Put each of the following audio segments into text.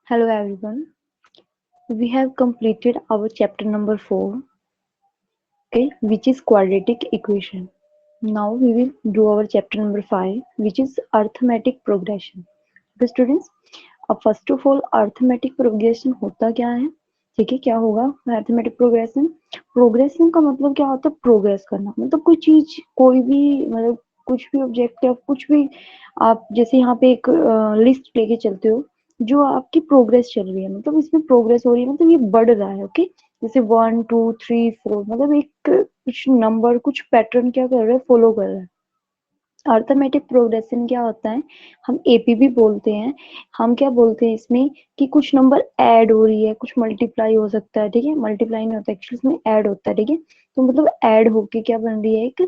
Hello everyone. We have completed our chapter number 4, okay, which is quadratic equation. Now we will do our chapter number 5, which is arithmetic progression. Okay students, अब first of all arithmetic progression होता क्या है? ठीक है, क्या होगा arithmetic progression? Progression का मतलब क्या होता है? प्रोग्रेस करना, मतलब कोई चीज, कोई भी, मतलब कुछ भी ऑब्जेक्ट या कुछ भी, आप जैसे यहाँ पे एक लिस्ट लेके चलते हो, जो आपकी प्रोग्रेस चल रही है, मतलब इसमें प्रोग्रेस हो रही है, मतलब ये बढ़ रहा है। ओके, जैसे 1 2 3 4, मतलब एक कुछ नंबर, कुछ पैटर्न क्या कर रहा है, फॉलो कर रहा है। अर्थमेटिक प्रोग्रेशन क्या होता है? हम एपी भी बोलते हैं। हम क्या बोलते हैं इसमें कि कुछ नंबर ऐड हो रही है, कुछ मल्टीप्लाई हो सकता है। ठीक है, मल्टीप्लाई नहीं होता एक्चुअली, इसमें ऐड होता है। ठीक है, तो मतलब ऐड होके क्या बन रही है, एक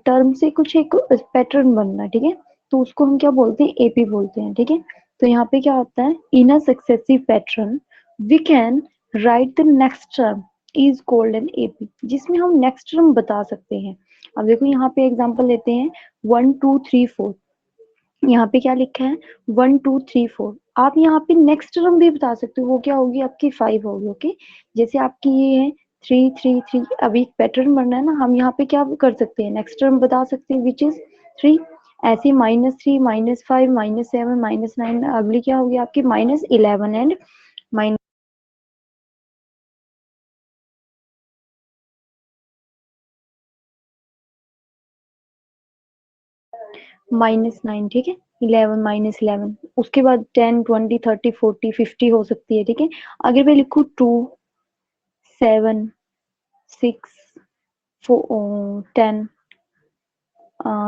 टर्म से कुछ एक पैटर्न बन रहा है। ठीक है, तो उसको हम क्या बोलते हैं? एपी बोलते हैं। ठीक है, तो यहाँ पे क्या होता है? In a successive pattern we can write the next term is called an AP, जिसमें हम नेक्स्ट टर्म बता सकते हैं। अब देखो यहाँ पे एग्जांपल लेते हैं 1 2 3 4। यहाँ पे क्या लिखा है? 1 2 3 4। आप यहाँ पे नेक्स्ट टर्म भी बता सकते हो, वो क्या होगी? आपकी 5 होगी। ओके, जैसे आपकी ये है 3 3 3, अभी पैटर्न बनना है ना, हम यहाँ पे क्या कर सकते हैं? नेक्स्ट टर्म बता सकते हैं, विच इज 3। ऐसे -3 -5 -7 -9, अगली क्या होगी आपकी? -11 एंड -9। ठीक है, 11 -11, उसके बाद 10 20 30 40 50 हो सकती है। ठीक है, अगर मैं लिखूँ 2 7 6 4 10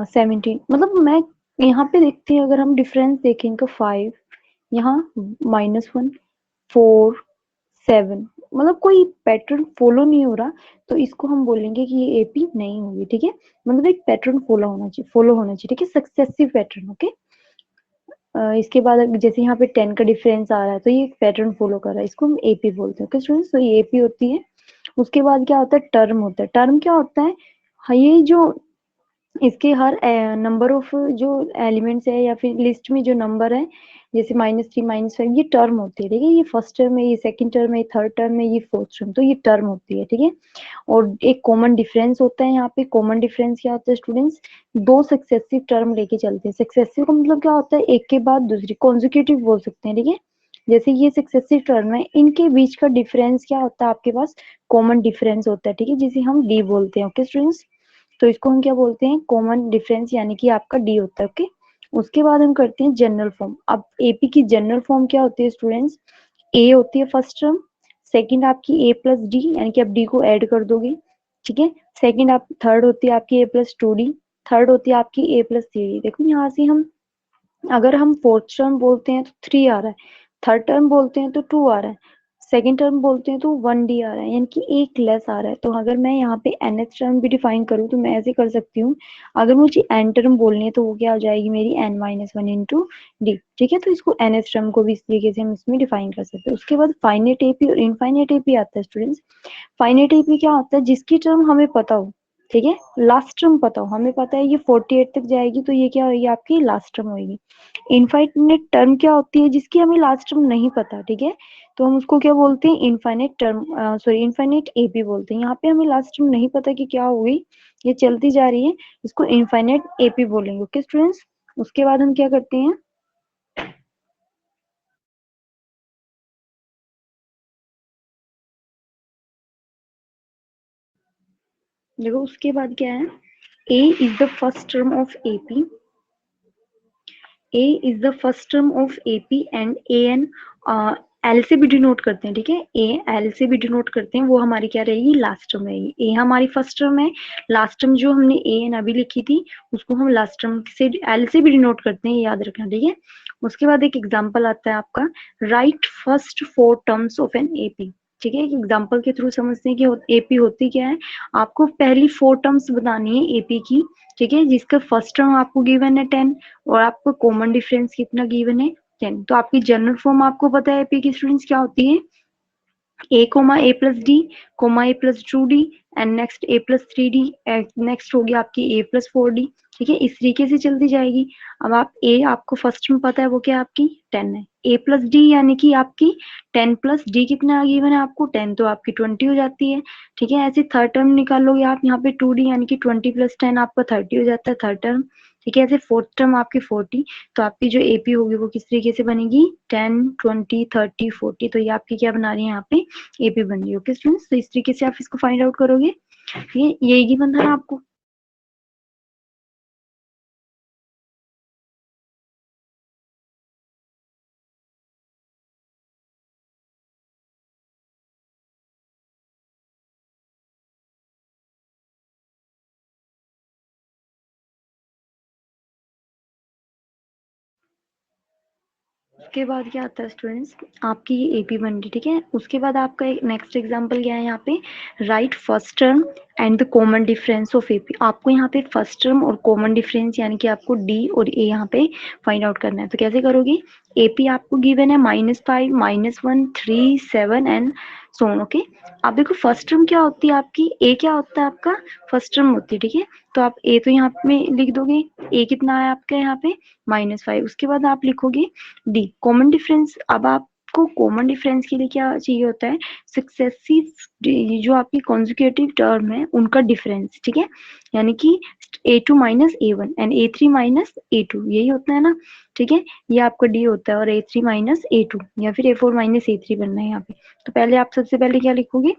17, मतलब मैं यहाँ पे देखती हूँ, अगर हम डिफरेंस देखें इनका 5, यहाँ -1 4 7, मतलब कोई पैटर्न फॉलो नहीं हो रहा, तो इसको हम बोलेंगे कि ये एपी नहीं होगी। ठीक है, मतलब एक पैटर्न फॉलो होना चाहिए। ठीक है, सक्सेसिव पैटर्न। ओके, इसके बाद जैसे यहाँ पे 10 का डिफरेंस आ रहा है, तो ये पैटर्न फॉलो कर रहा है, इसको हम एपी बोलते हैं। ओके स्टूडेंट्स, तो ये एपी होती है। उसके बाद क्या होता है? टर्म होता है। टर्म क्या होता है? हाँ, ये जो इसके हर नंबर ऑफ जो एलिमेंट्स है, या फिर लिस्ट में जो नंबर है, जैसे -3 -5, ये टर्म होती है। ठीक है, ये फर्स्ट टर्म है, ये सेकंड टर्म है, थर्ड टर्म है, ये फोर्थ टर्म, तो ये टर्म होती है। ठीक है, और एक कॉमन डिफरेंस होता है यहाँ पे। कॉमन डिफरेंस क्या होता है स्टूडेंट्स? दो सक्सेसिव टर्म लेके चलते हैं। सक्सेसिव का मतलब क्या होता है? एक के बाद दूसरी, कॉन्जिक्यूटिव बोल सकते हैं। ठीक है, जैसे ये सक्सेसिव टर्म है, इनके बीच का डिफरेंस क्या होता है आपके पास? कॉमन डिफरेंस होता है। ठीक है, जिसे हम डी बोलते हैं। ओके स्टूडेंट्स, तो इसको हम क्या बोलते हैं? कॉमन डिफरेंस, यानी कि आपका डी होता है। ओके, उसके बाद हम करते हैं जनरल फॉर्म। अब एपी की जनरल फॉर्म क्या होती है स्टूडेंट्स? ए होती है फर्स्ट टर्म, सेकंड आपकी ए प्लस डी, यानी कि आप डी को ऐड कर दोगे। ठीक है, सेकंड आप, थर्ड होती है आपकी ए प्लस 2 डी, थर्ड होती है आपकी ए प्लस 3 डी। देखो यहाँ से हम, अगर हम फोर्थ टर्म बोलते हैं तो 3 आ रहा है, थर्ड टर्म बोलते हैं तो 2 आ रहा है, सेकेंड टर्म बोलते हैं तो 1 डी आ रहा है, यानी कि एक लेस आ रहा है। तो अगर मैं यहाँ पे nth टर्म भी डिफाइन करूँ, तो मैं ऐसे कर सकती हूँ। अगर मुझे n टर्म बोलनी है, तो वो क्या हो जाएगी मेरी? n-1 into d. ठीक है, तो इसको nth टर्म को भी इस तरीके से हम इसमें डिफाइन कर सकते हैं। उसके बाद फाइनाइट एपी और इनफाइनाइट एपी आता है स्टूडेंट्स। फाइनाइट एपी क्या होता है? जिसकी टर्म हमें पता हो। ठीक है, लास्ट टर्म पता हो, हमें पता है ये 48 तक जाएगी, तो ये क्या होगी? आपकी लास्ट टर्म होगी। इनफाइनाइट टर्म क्या होती है? जिसकी हमें लास्ट टर्म नहीं पता। ठीक है, तो हम उसको क्या बोलते हैं? Infinite term, sorry, infinite AP बोलते हैं। यहाँ पे हमें लास्ट टर्म नहीं पता कि क्या होगी, ये चलती जा रही है, इसको इनफाइनाइट एपी बोलेंगे। ओके स्टूडेंट्स, उसके बाद हम क्या करते हैं? देखो उसके बाद क्या है? A is the first term of AP, a is the first term of AP and a n l से भी डिनोट करते हैं। ठीक है, ए एल से भी डिनोट करते हैं, वो हमारी क्या रहेगी? लास्ट टर्म रहेगी। ए हमारी फर्स्ट टर्म है, लास्ट टर्म जो हमने ए एन अभी लिखी थी, उसको हम लास्ट टर्म से एल से भी डिनोट करते हैं, याद रखना। ठीक है, उसके बाद एक एग्जाम्पल आता है आपका, right first 4 terms of an AP. ठीक है, एक एग्जाम्पल के थ्रू समझते हैं कि एपी होती क्या है। आपको पहली 4 टर्म्स बतानी है एपी की। ठीक है, जिसका फर्स्ट टर्म आपको गिवन है 10, और आपको कॉमन डिफरेंस कितना गिवन है? 10। तो आपकी जनरल फॉर्म आपको पता है एपी की स्टूडेंट्स क्या होती है? A comma a plus d, comma a plus 2 d, and next A+3D, next होगी आपकी A+4D, ठीक है, इस तरीके से चलती जाएगी। अब आप A आपको फर्स्ट में पता है वो क्या आपकी 10 है, A+D यानी कि आपकी 10 प्लस D कितना गिवन है आपको 10, तो आपकी 20 हो जाती है, ठीक है। ऐसे थर्ड टर्म निकालोगे आप यहाँ पे 2D यानी कि 20 प्लस 10 आपका 30 हो जाता है थर्ड टर्म, ठीक है। ऐसे फोर्थ टर्म आपकी 40, तो आपकी जो AP होगी वो किस तरीके से बनेगी 10 20 30 40, तो ये आपकी क्या बना रही है यहाँ पे AP बन रही है। ओके स्टूडेंट्स, तो इस तरीके से आप इसको फाइंड आउट करोगे, ठीक है, यही गिवन था ना आपको। उसके बाद क्या आता है स्टूडेंट्स, आपकी ये AP बन रही, ठीक है। उसके बाद आपका एक नेक्स्ट एग्जांपल क्या है यहाँ पे, right first term and the common difference of AP। आपको यहाँ पे फर्स्ट टर्म और कॉमन डिफरेंस यानी कि आपको D और A यहाँ पे फाइंड आउट करना है। तो कैसे करोगे, AP आपको गिवन है -5 -1 3 7 एंड सो ऑन। ओके, आप देखो फर्स्ट टर्म क्या होती है आपकी, A क्या होता है आपका फर्स्ट टर्म होती है, ठीक है। तो आप A तो यहाँ पे लिख दोगे, A कितना है आपका यहाँ पे -5, उसके बाद आप लिखोगे डी कॉमन डिफरेंस। अब आपको कॉमन डिफरेंस के लिए क्या चाहिए होता है, सक्सेसिव जो आपकी कॉन्जिक्यूटिव टर्म है उनका डिफरेंस, ठीक है, यानी कि A2 minus A1 and A3 minus A2, यही होता है ना, ठीक है। ये आपका डी होता है और A3 माइनस A2 या फिर A4 माइनस A3 बनना है यहाँ पे। तो पहले आप सबसे पहले क्या लिखोगे,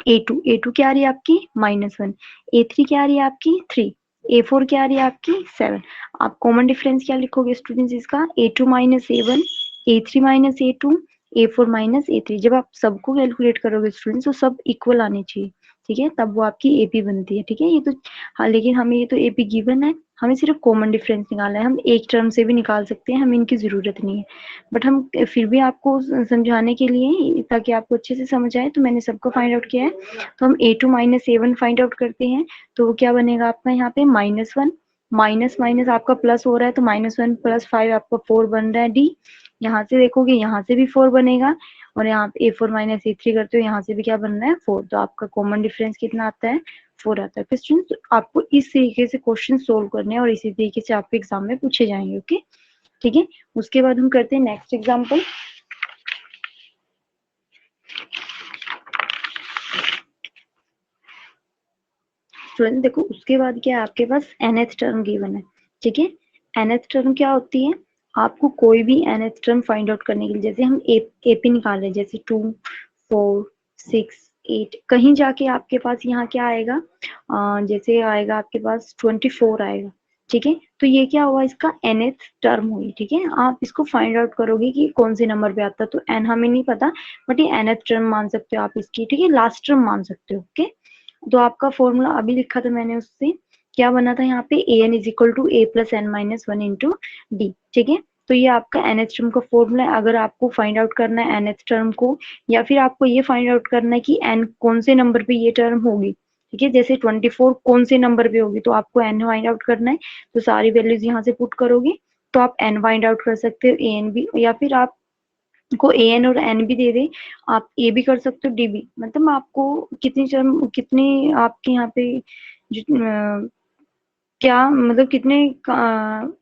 A2 क्या आ रही है आपकी -1, A3 क्या आ रही है आपकी 3, A4 क्या आ रही है आपकी 7। आप कॉमन डिफरेंस क्या लिखोगे स्टूडेंट्स इसका, A2 minus A1, A3 minus A2, A4 minus A3। जब आप सबको कैलकुलेट करोगे स्टूडेंट्स तो सब इक्वल आने चाहिए, ठीक है, तब वो आपकी AP बनती है, ठीक है। ये तो हाँ, लेकिन हमें ये तो AP गिवन है, हमें सिर्फ कॉमन डिफरेंस निकालना है, हम एक टर्म से भी निकाल सकते हैं, हमें इनकी जरूरत नहीं है। बट हम फिर भी आपको समझाने के लिए, ताकि आपको अच्छे से समझ आए, तो मैंने सबको फाइंड आउट किया है। तो हम A2 minus A1 find out करते हैं, तो वो क्या बनेगा आपका यहाँ पे -1 माइनस माइनस आपका प्लस हो रहा है, तो -1 + 5 आपका 4 बन रहा है D। यहाँ से देखोगे यहाँ से भी 4 बनेगा, और यहाँ पे A4 माइनस A3 करते हो, यहाँ से भी क्या बन रहा है 4, तो आपका कॉमन डिफरेंस कितना आता है 4 आता है। क्वेश्चन आपको इस तरीके से क्वेश्चन सोल्व करने हैं और इसी तरीके से आपके एग्जाम में पूछे जाएंगे। ओके, ठीक है। उसके बाद हम करते हैं नेक्स्ट एग्जाम्पल। स्टूडेंट देखो उसके बाद क्या है आपके पास nth टर्म गिवन है, ठीक है। nth टर्म क्या होती है, आपको कोई भी nth टर्म फाइंड आउट करने के लिए, जैसे हम AP निकाल रहे हैं, जैसे 2 4 6 8, कहीं जाके आपके पास यहाँ क्या आएगा, जैसे आएगा आपके पास 24 आएगा, ठीक है। तो ये क्या हुआ, इसका nth टर्म हुई, ठीक है। आप इसको फाइंड आउट करोगे कि कौन से नंबर पे आता है, तो n हमें नहीं पता, बट ये nth टर्म मान सकते हो आप इसकी, ठीक है, लास्ट टर्म मान सकते हो। ओके, तो आपका फॉर्मूला अभी लिखा था मैंने, उससे क्या बना था यहाँ पे an is equal to A plus n minus 1 into d, ठीक है। तो ये आपका nth टर्म का फॉर्मूला है। अगर आपको फाइंड आउट करना है nth टर्म को, या फिर आपको ये फाइंड आउट करना है कि n कौन से नंबर पे ये टर्म होगी, ठीक है, जैसे 24 कौन से नंबर पे होगी, तो आपको n फाइंड आउट करना है। तो सारी वैल्यूज यहाँ से पुट करोगे तो आप n फाइंड आउट कर सकते हो, an भी, या फिर आप को an और n भी दे दे, आप a भी कर सकते हो d भी, मतलब आपको कितनी टर्म, कितनी आपके यहाँ पे क्या मतलब कितने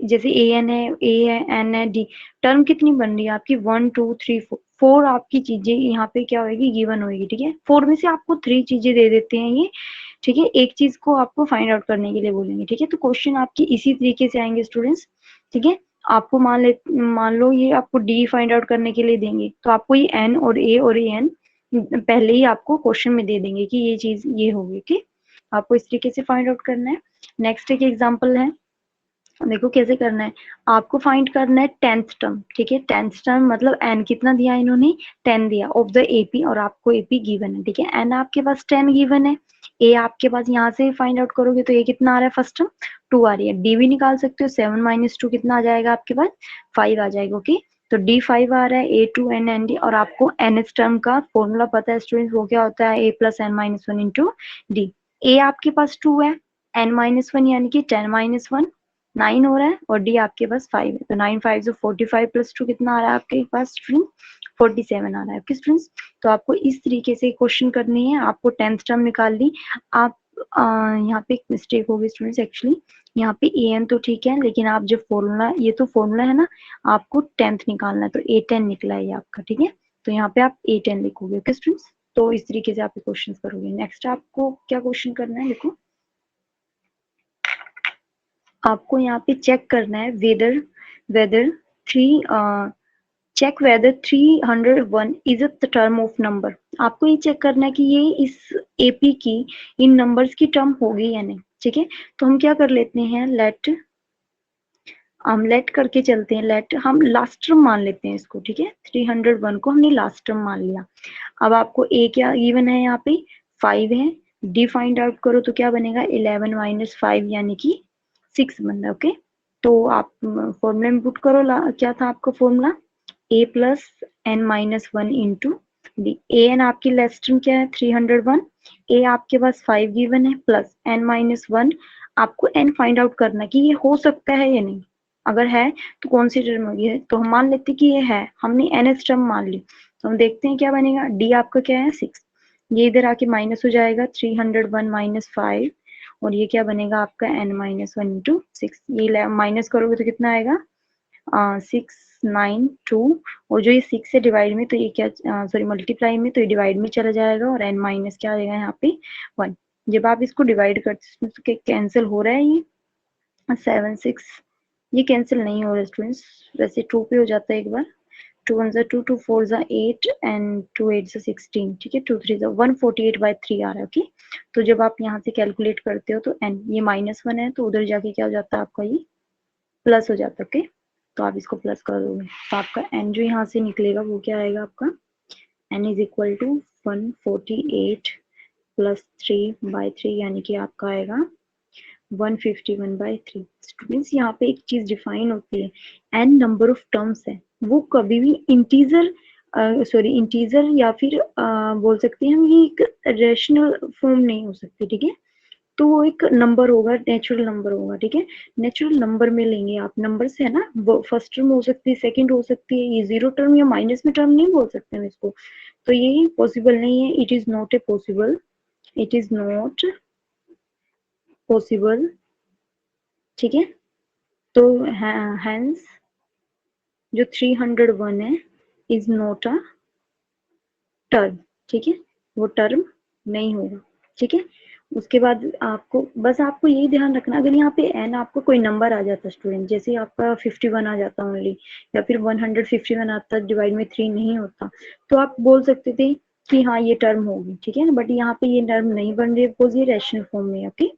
जैसे an है, a है, n है, d, टर्म कितनी बन रही है आपकी 1 2 3 4 आपकी चीजें यहाँ पे क्या होगी गिवन होगी, ठीक है। 4 में से आपको 3 चीजें दे देते हैं ये, ठीक है, एक चीज को आपको फाइंड आउट करने के लिए बोलेंगे, ठीक है। तो क्वेश्चन आपकी इसी तरीके से आएंगे स्टूडेंट्स, ठीक है। आपको मान लो ये आपको डी फाइंड आउट करने के लिए देंगे, तो आपको ये एन और ए और एन पहले ही आपको क्वेश्चन में दे देंगे कि ये चीज ये होगी, ठीक। आपको इस तरीके से फाइंड आउट करना है। नेक्स्ट एक एग्जांपल है, देखो कैसे करना है, आपको फाइंड करना है 10th टर्म, ठीक है। 10th टर्म मतलब एन कितना दिया इन्होंने 10 दिया ऑफ द एपी, और आपको एपी गिवन है, ठीक है। एन आपके पास 10 गिवन है, ए आपके पास यहाँ से फाइंड आउट करोगे तो ये कितना आ रहा है फर्स्ट टर्म 2 आ रही है, डी भी निकाल सकते हो, 7 माइनस 2 कितना आ जाएगा आपके पास 5 आ जाएगा। ओके, तो डी 5 आ रहा है, A2 N डी, और आपको nth टर्म का फॉर्मूला पता है स्टूडेंट, वो क्या होता है A plus n minus 1 into d. A आपके पास 2 है, n माइनस 1 यानी कि 10 माइनस 1 9 हो रहा है, और डी आपके पास 5 है, तो 9 5 45 + 2 कितना आ रहा है आपके पास स्टूडेंट 47 आ रहा है। ओके स्टूडेंट्स, तो आपको इस तरीके से क्वेश्चन करने हैं। आपको 10th टर्म निकाल ली। आप यहाँ पे एक मिस्टेक होगी स्टूडेंट्स, एक्चुअली यहाँ पे an तो ठीक है, लेकिन आप जब फॉर्मूला, ये तो फॉर्मूला है ना, आपको 10th निकालना है, तो a10 निकला है ये आपका, ठीक है। तो यहाँ पे आप a10 लिखोगे। ओके स्टूडेंट्स, तो इस तरीके से आप क्वेश्चन करोगे। नेक्स्ट आपको क्या क्वेश्चन करना है, देखो आपको यहाँ पे चेक करना है whether whether three check whether 301 is a term of number. आपको ये चेक करना है कि ये इस एपी की इन नंबर्स की टर्म होगी या नहीं, ठीक है। तो हम क्या कर लेते हैं, हम लेट करके चलते हैं, लेट हम लास्ट टर्म मान लेते हैं इसको, ठीक है। 301 को हमने लास्ट टर्म मान लिया। अब आपको ए क्या गिवन है, यहाँ पे 5 है। डी फाइंड आउट करो तो क्या बनेगा, 11 माइनस 5 यानी कि 6 बन रहा है। ओके, तो आप फॉर्मूला में पुट करो, क्या था आपका formula, a plus n minus 1 into d. A n आपकी लास्ट टर्म क्या है, 301। ए आपके पास 5 गिवन है, प्लस एन माइनस 1। आपको एन फाइंड आउट करना कि ये हो सकता है या नहीं। अगर है तो कौन सी टर्म होगी, है तो हम मान लेते कि ये है, हमने एन एस टर्म मान ली। तो हम देखते हैं क्या बनेगा, डी आपका क्या है 6। ये इधर आके माइनस हो जाएगा, 301 माइनस 5, और ये क्या बनेगा आपका n माइनस 1 इंटू 6। ये माइनस करोगे तो कितना आएगा, 692। और जो ये 6 से डिवाइड में, तो ये क्या, सॉरी मल्टीप्लाई में, तो ये डिवाइड में चला जाएगा, और n माइनस क्या आ जाएगा यहाँ पे 1। जब आप इसको डिवाइड करते तो कैंसिल हो रहा है, ये 7 6 ये कैंसिल नहीं हो रहा स्टूडेंट्स, वैसे 2 पे हो जाता है एक बार। 2 1 2, 2 4 8 एंड 2 8 16, ठीक है। 2 3 148/3 आ रहा है। ओके, तो जब आप यहाँ से कैलकुलेट करते हो तो n ये -1 है, तो उधर जाके क्या हो जाता है आपका, ये प्लस हो जाता है। ओके, तो आप इसको प्लस कर दोगे, तो आपका n जो यहाँ से निकलेगा वो क्या आएगा आपका, n is equal to 148 plus 3/3 यानी कि आपका आएगा 151/3। स्टूडेंट्स यहाँ पे एक चीज डिफाइन होती है, n नंबर ऑफ टर्म्स है, वो कभी भी इंटीजर इंटीजर या फिर बोल सकते हैं हम, ये एक रेशनल फॉर्म नहीं हो सकती, ठीक है। तो वो एक नंबर होगा, नेचुरल नंबर होगा, ठीक है। नेचुरल नंबर में लेंगे आप, नंबर से है ना, फर्स्ट टर्म हो सकती है, सेकंड हो सकती है, ये जीरो टर्म या माइनस में टर्म नहीं बोल सकते हम इसको, तो ये पॉसिबल नहीं है। It is not a possible, it is not possible, ठीक है। तो हैंस जो 301 है इज नॉट अ टर्म, ठीक है, वो टर्म नहीं होगा, ठीक है। उसके बाद आपको बस आपको यही ध्यान रखना, अगर यहाँ पे एन आपको कोई नंबर आ जाता स्टूडेंट, जैसे आपका 51 आ जाता ओनली, या फिर 151 आता, डिवाइड में 3 नहीं होता, तो आप बोल सकते थे कि हाँ ये टर्म होगी, ठीक है ना। बट यहाँ पे ये टर्म नहीं बन रही, बिकॉज ये रैशनल फॉर्म में है। ओके,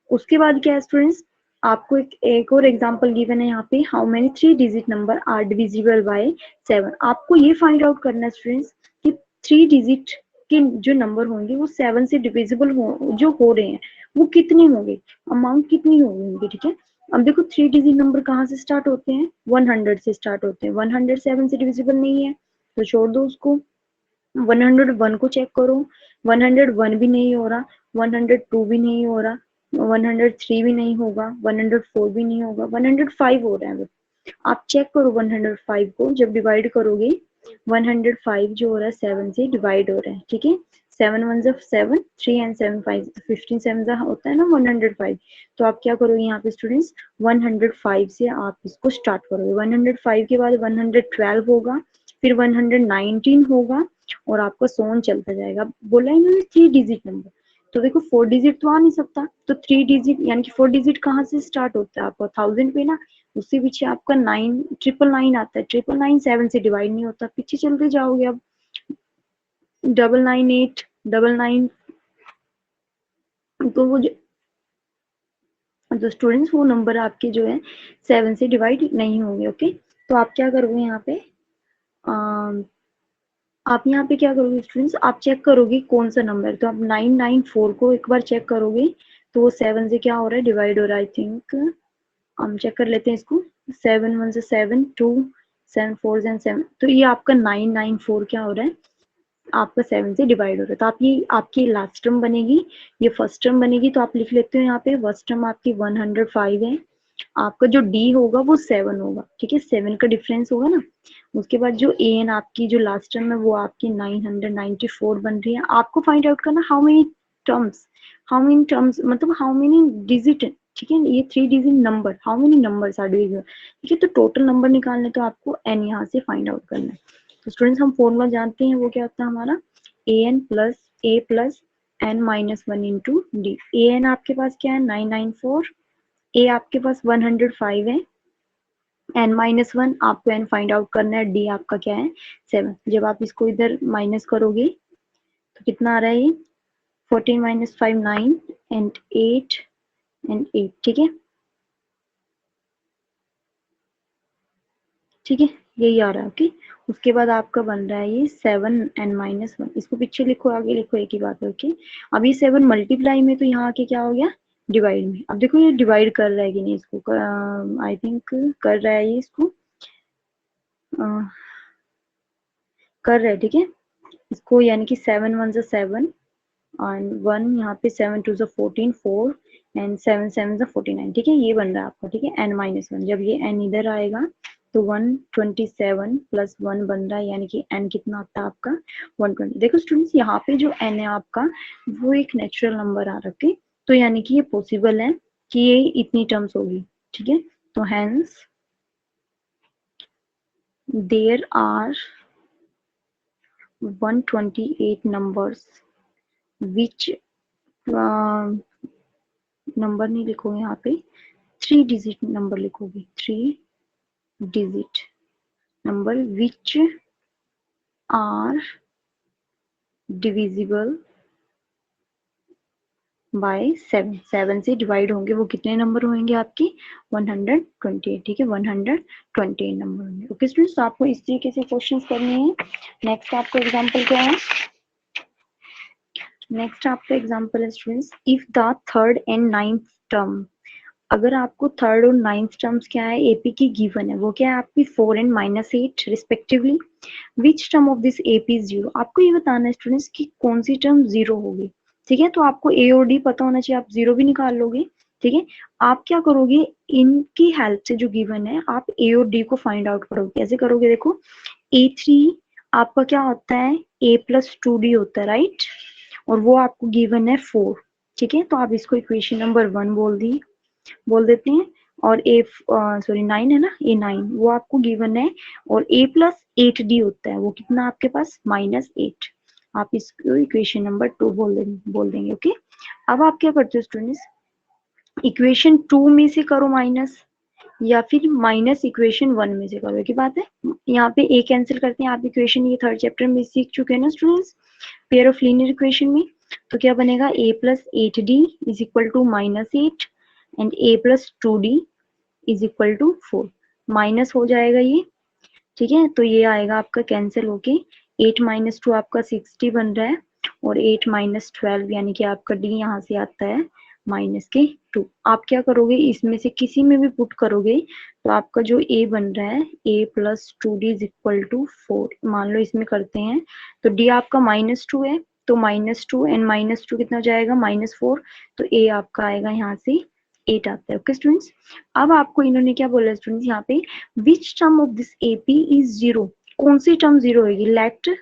उसके बाद क्या है स्टूडेंट्स, आपको एक और एग्जांपल गिवन है यहाँ पे, how many 3 digit number are divisible by 7। आपको ये फाइंड आउट करना है स्टूडेंट्स कि 3 डिजिट के जो नंबर होंगे वो 7 से डिविजिबल जो हो रहे हैं वो कितने होंगे, अमाउंट कितनी होंगी, ठीक है। अब देखो 3 डिजिट नंबर कहाँ से स्टार्ट होते हैं, 100 से स्टार्ट होते हैं, 100 7 से डिविजिबल नहीं है तो छोड़ दो उसको। 101 को चेक करो, 101 भी नहीं हो रहा, 102 भी नहीं हो रहा, 103 भी नहीं होगा, 104 भी नहीं होगा, 105 हो रहा है। आप चेक करो 105 को, जब डिवाइड करोगे 105 जो हो रहा है 7 से डिवाइड हो रहा है, ठीक है। 7 1 7, 3 and 7 5, 15 7 होता है ना 105। तो आप क्या करोगे यहाँ पे स्टूडेंट्स, 105 से आप इसको स्टार्ट करोगे, 105 के बाद 112 होगा, फिर 119 होगा, और आपका सोन चलता जाएगा। बोला है ना 3 डिजिट नंबर, तो देखो 4 डिजिट तो आ नहीं सकता, तो 3 डिजिट यानी कि 4 डिजिट कहाँ से स्टार्ट होता है आपका 1000 पे ना, उससे पीछे आपका 9 999 आता है, 999 7 से डिवाइड नहीं होता, पीछे चलते जाओगे अब 998 999, तो वो तो स्टूडेंट्स वो नंबर आपके जो है 7 से डिवाइड नहीं होंगे। ओके, तो आप क्या करोगे यहाँ पे, आप यहाँ पे क्या करोगे स्टूडेंट्स, आप चेक करोगे कौन सा नंबर, तो आप 994 को एक बार चेक करोगे, तो वो 7 से क्या हो रहा है डिवाइड हो रहा है, आई थिंक हम चेक कर लेते हैं इसको, 7 1 से 7, 2 7 4 and 7, तो ये आपका 994 क्या हो रहा है, आपका 7 से डिवाइड हो रहा है। तो आप ये आपकी लास्ट टर्म बनेगी, ये फर्स्ट टर्म बनेगी, तो आप लिख लेते हो यहाँ पे फर्स्ट टर्म आपकी 105 है, आपका जो डी होगा वो 7 होगा, ठीक है, 7 का डिफरेंस होगा ना, उसके बाद जो ए एन आपकी जो लास्ट टर्म है वो आपकी 994 बन रही है। आपको फाइंड आउट करना हाउ मेनी टर्म्स, मतलब हाउ मेनी डिजिट, ठीक है, ये 3 digit number, how many numbers are divisible, ठीक है। तो टोटल नंबर निकालने तो आपको एन यहाँ से फाइंड आउट करना है। तो स्टूडेंट्स हम फॉर्मूला जानते हैं, वो क्या होता है हमारा a plus n minus 1 into d. A n आपके पास क्या है 994, ए आपके पास 105 है, एन माइनस 1 आपको एन फाइंड आउट करना है, डी आपका क्या है 7। जब आप इसको इधर माइनस करोगे तो कितना आ रहा है ये 14 माइनस 5 9 एंड 8, ठीक है, ठीक है, यही आ रहा है। ओके, उसके बाद आपका बन रहा है ये 7 एन माइनस 1, इसको पीछे लिखो आगे लिखो, एक ही बात है। ओके, अब ये 7 मल्टीप्लाई में, तो यहाँ आके क्या हो गया डिवाइड में। अब देखो ये डिवाइड कर रहा है कि नहीं, इसको आई थिंक कर रहा है, ये इसको कर रहा है, ठीक है। इसको यानी कि 7 1 से 7 एंड 1 यहाँ पे 7 2 से 14 4 एंड 7 7 से 49, ठीक है, ये बन रहा है आपका, ठीक है, एन माइनस 1। जब ये एन इधर आएगा तो 127 प्लस 1 बन रहा है, यानी कि एन कितना आता है आपका 120। देखो स्टूडेंट्स, यहाँ पे जो एन है आपका वो एक नेचुरल नंबर आ रखे, तो यानी कि ये पॉसिबल है कि ये इतनी टर्म्स होगी, ठीक है। तो hence there are 128 numbers which number नहीं लिखोगे यहाँ पे, 3 डिजिट नंबर लिखोगे, 3 digit number which are divisible by 7, 7 से डिवाइड होंगे, वो कितने नंबर होंगे आपके 128, ठीक है, 128 नंबर होंगे। ओके स्टूडेंट्स, तो आपको इस तरीके से क्वेश्चंस करने हैं। नेक्स्ट आपको एग्जांपल क्या है, नेक्स्ट आपका एग्जांपल है students, if the third and ninth term, अगर आपको थर्ड और नाइन्थ टर्म्स क्या है एपी की गिवन है, वो क्या है आपकी 4 and -8 respectively, which term of this AP is 0। आपको ये बताना है स्टूडेंट्स कि कौन सी टर्म 0 होगी, ठीक है। तो आपको ए और डी पता होना चाहिए, आप 0 भी निकाल लोगे, ठीक है। आप क्या करोगे, इनकी हेल्प से जो गिवन है आप ए और डी को फाइंड आउट करोगे। कैसे करोगे, देखो A3 आपका क्या होता है a प्लस 2d होता है, राइट, और वो आपको गिवन है 4, ठीक है। तो आप इसको इक्वेशन नंबर 1 बोल देते हैं, और ए सॉरी 9 है ना, A9 वो आपको गिवन है, और a प्लस 8d होता है, वो कितना आपके पास -8। आप इसको इक्वेशन नंबर 2 बोल देंगे। ओके, अब आप क्या करते हो स्टूडेंट्स, इक्वेशन 2 में से करो माइनस, या फिर माइनस इक्वेशन 1 में से करो, की बात है। यहाँ पे a कैंसिल करते हैं, आप इक्वेशन ये थर्ड चैप्टर में सीख चुके हैं ना students, pair of linear equation में। तो क्या बनेगा a plus 8d is equal to -8 and a plus 2d is equal to 4, minus हो जाएगा ये, ठीक है। तो ये आएगा आपका कैंसिल होके, 8 माइनस 2 आपका 60 बन रहा है, और 8 माइनस 12 यानी कि आपका डी यहाँ से आता है -2। आप क्या करोगे, इसमें से किसी में भी पुट करोगे तो आपका जो ए बन रहा है a plus 2d is equal to 4, मान लो इसमें करते हैं तो डी आपका -2 है, तो -2 एंड -2 कितना हो जाएगा -4, तो ए आपका आएगा यहाँ से 8 आता है। ओके स्टूडेंट्स, अब आपको इन्होंने क्या बोला स्टूडेंट्स यहाँ पे, विच term of this AP is 0, कौन सी टर्म 0 होगी, लेट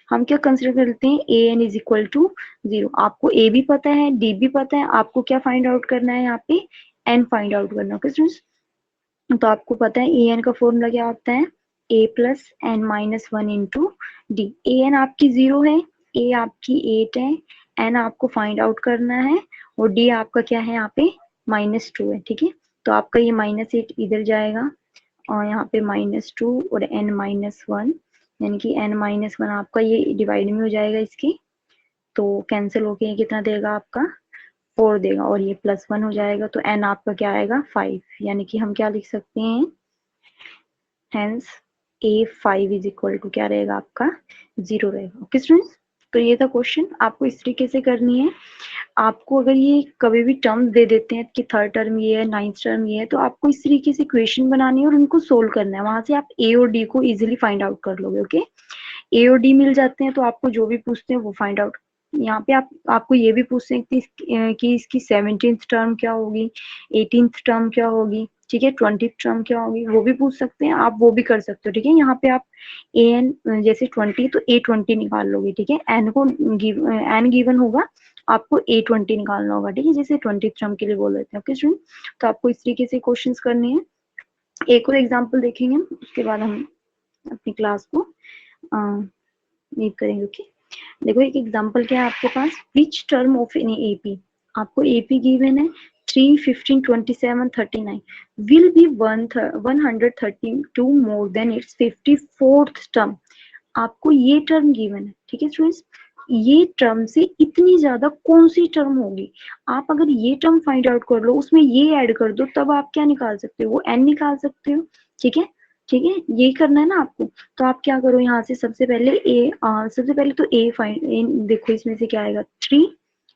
हम क्या कंसिडर करते हैं a n is equal to 0। आपको ए भी पता है, डी भी पता है, आपको क्या फाइंड आउट करना है यहाँ पे, एन फाइंड आउट करना है। ओके स्टूडेंट्स, तो आपको पता है ए एन का फॉर्मूला क्या होता है, a plus n minus 1 into d. A n आपकी 0 है, ए आपकी 8 है, एन आपको फाइंड आउट करना है, और डी आपका क्या है यहाँ पे -2 है, ठीक है। तो आपका ये -8 इधर जाएगा, और यहाँ पे -2 और n -1, यानी कि n -1 आपका ये डिवाइड में हो जाएगा इसकी, तो कैंसिल होके ये कितना देगा आपका 4 देगा, और ये +1 हो जाएगा, तो n आपका क्या आएगा 5, यानी कि हम क्या लिख सकते हैं, hence A5 is equal to क्या रहेगा आपका 0 रहेगा। ओके स्टूडेंट्स, तो ये था क्वेश्चन, आपको इस तरीके से करनी है। आपको अगर ये कभी भी टर्म दे देते हैं कि थर्ड टर्म ये है, नाइन्थ टर्म ये है, तो आपको इस तरीके से इक्वेशन बनानी है और उनको सोल्व करना है, वहां से आप ए और डी को इजीली फाइंड आउट कर लोगे। ओके, ए और डी मिल जाते हैं तो आपको जो भी पूछते हैं वो फाइंड आउट, यहाँ पे आपको ये भी पूछते हैं कि इसकी 17th टर्म क्या होगी, 18th टर्म क्या होगी, ठीक है। 20th टर्म क्या होगी वो भी पूछ सकते हैं, आप वो भी कर सकते हो, ठीक है। यहाँ पे आप एन जैसे 20 तो A20 निकाल लोगे, ठीक है। एन को एन गिवन होगा, आपको A20 निकालना होगा, ठीक है, जैसे 20th टर्म के लिए बोल देते हैं। ओके स्टूडेंट, तो आपको इस तरीके से क्वेश्चंस करने हैं। एक और एग्जाम्पल देखेंगे हम, उसके बाद हम अपनी क्लास को लीव करेंगे। ओके, देखो एक एग्जांपल क्या है आपके पास, which term of any AP, आपको एपी गिवन है 3, 15, 27, 39 will be 132 more than its 54th term. आपको ये टर्म गिवन है, ठीक है स्टूडेंट्स, ये टर्म से इतनी ज्यादा कौन सी टर्म होगी। आप अगर ये टर्म फाइंड आउट कर लो, उसमें ये ऐड कर दो, तब आप क्या निकाल सकते हो, वो एन निकाल सकते हो, ठीक है। ठीक है, यही करना है ना आपको। तो आप क्या करो, यहाँ से सबसे पहले तो ए फाइंड, देखो इसमें से क्या आएगा 3,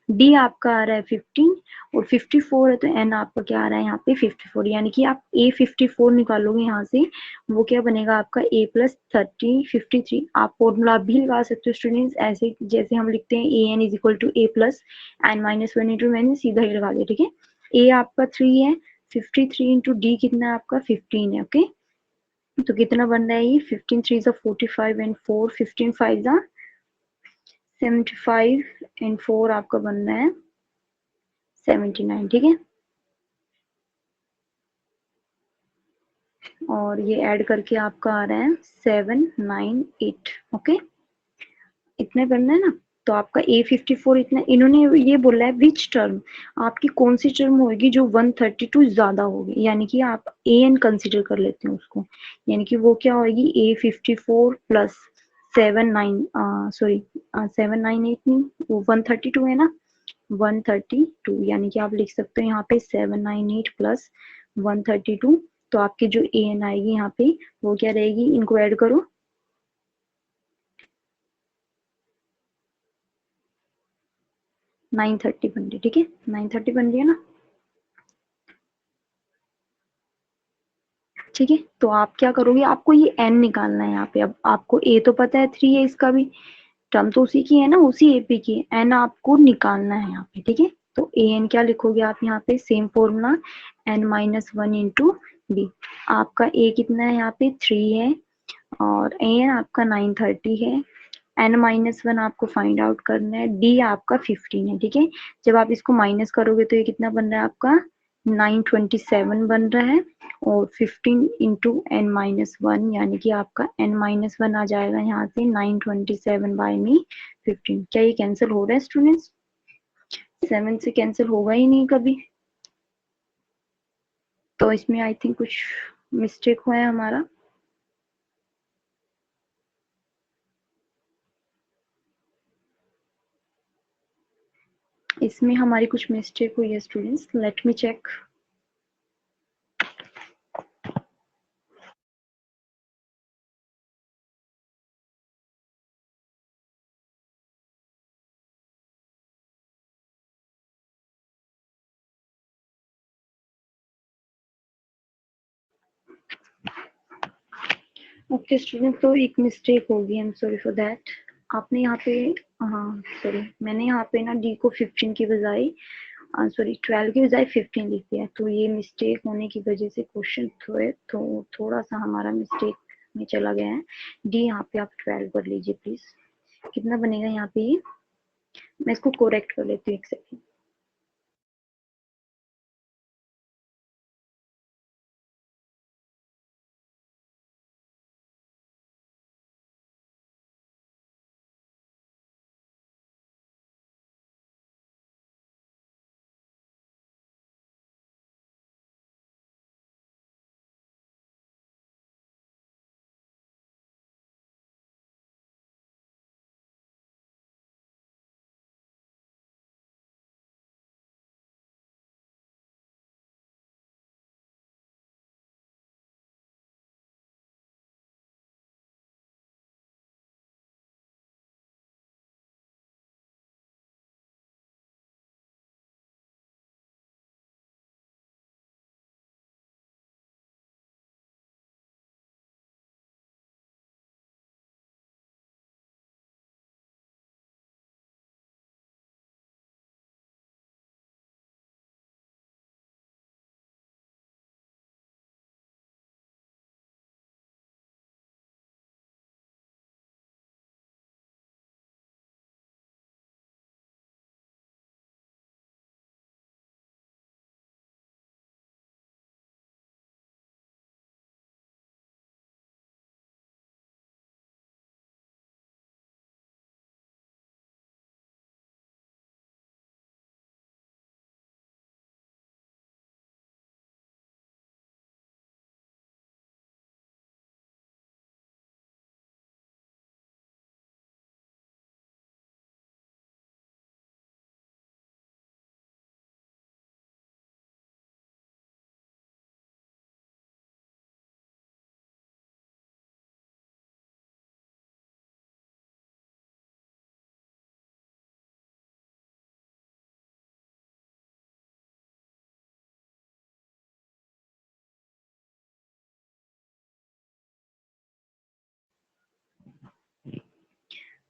डी आपका आ रहा है 15 और 54 है, तो एन आपका क्या आ रहा है यहाँ पे 54, यानी कि आप ए 54 निकालोगे यहाँ से, वो क्या बनेगा आपका a प्लस 53। आप फॉर्मूला भी लगा सकते हो स्टूडेंट्स, ऐसे जैसे हम लिखते हैं a n is equal to a plus n minus one into, मैंने सीधा ही लगा दिया, ठीक है। ए आपका 3 है, 53 इंटू डी कितना है आपका 15 है। ओके, तो कितना बन रहा है ये 15 3 जा 45 एंड 4 15 5 जा 75 एंड 4 आपका बन रहा है 79, ठीक है। और ये ऐड करके आपका आ रहा है 798। ओके, इतने करना है ना। तो आपका A54 इतना, इन्होंने ये बोला है विच टर्म, आपकी कौन सी टर्म होगी जो 132 ज्यादा होगी, यानी कि आप ए एन कंसिडर कर लेते हैं उसको, यानी कि वो क्या होगी A54 प्लस 798 नहीं, वो 132 है ना, 132, यानी कि आप लिख सकते हो यहाँ पे 798 प्लस 132। तो आपकी जो ए एन आएगी यहाँ पे वो क्या रहेगी, इनको ऐड करो, 930 बन रही, ठीक है, 930 बन रही है ना। ठीक है, तो आप क्या करोगे, आपको ये एन निकालना है यहाँ पे। अब आपको ए तो पता है 3 है, इसका भी टर्म तो उसी की है ना, उसी एपी की, एन आपको निकालना है यहाँ पे, ठीक है। तो ए एन क्या लिखोगे आप यहाँ पे, same formula, n minus one into d. आपका ए कितना है यहाँ पे 3 है, और ए एन आपका 930 है, एन माइनस वन आपको फाइंड आउट करना है, डी आपका 15 है, ठीक है। जब आप इसको माइनस करोगे तो ये कितना बन रहा है आपका 927 बन रहा है, और 15 इंटू एन माइनस वन, यानी कि आपका एन माइनस वन आ जाएगा यहाँ से 927 बाई में 15। क्या ये कैंसिल हो रहा है स्टूडेंट्स, 7 से कैंसिल होगा ही नहीं कभी। तो इसमें आई थिंक कुछ मिस्टेक हुआ है हमारा। इसमें हमारी कुछ मिस्टेक हुई है students, let me check. Okay student, तो एक मिस्टेक होगी, I am sorry for that. आपने यहाँ पे, हाँ सॉरी, मैंने यहाँ पे ना डी को 15 की बजाय, सॉरी 12 की बजाय 15 लिख दिया, तो ये मिस्टेक होने की वजह से क्वेश्चन थोड़ा सा हमारा मिस्टेक में चला गया है। डी यहाँ पे आप 12 कर लीजिए प्लीज। कितना बनेगा यहाँ पे ये, मैं इसको कोरेक्ट कर लेती हूँ, एक second.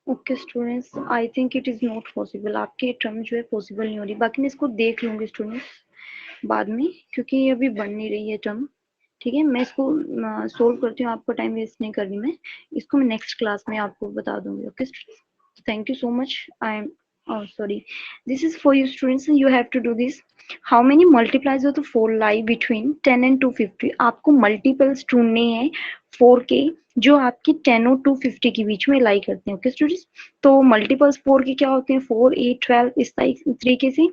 Okay students, I think it is not possible, आपके टर्म जो है पॉसिबल नहीं हो रही। बाकी मैं इसको देख लूंगी स्टूडेंट्स बाद में, क्योंकि ये अभी बन नहीं रही है टर्म। ठीक है, मैं इसको सोल्व करती हूँ, आपको टाइम वेस्ट नहीं कर रही मैं। इसको मैं नेक्स्ट क्लास में आपको बता दूंगी। Okay, thank you so much. I'm oh sorry, this is for you students, you have to do this. How many multiplies of the 4 lie between 10 and 250? आपको मल्टीपल्स ढूंढने हैं 4 के जो आपके 10 और 250 के बीच में लाई करते हैं। ओके स्टूडेंट्स, तो मल्टीपल्स 4 के क्या होते हैं? 4, 8, 12, इस तरीके से।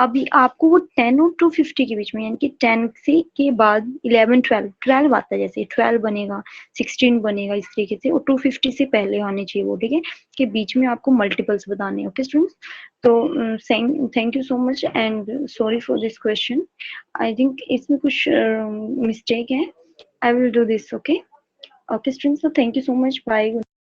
अभी आपको वो 10 और 250 के बीच में, यानी कि 10 से के बाद 11, 12, 12 आता है, जैसे 12 बनेगा, 16 बनेगा, इस तरीके से। और 250 से पहले आने चाहिए वो, ठीक है, के बीच में आपको मल्टीपल्स बताने हैं। ओके स्टूडेंट्स, तो thank you so much and sorry for this question. I think इसमें कुछ मिस्टेक है। I will do this. Okay, okay students, so thank you so much, bye।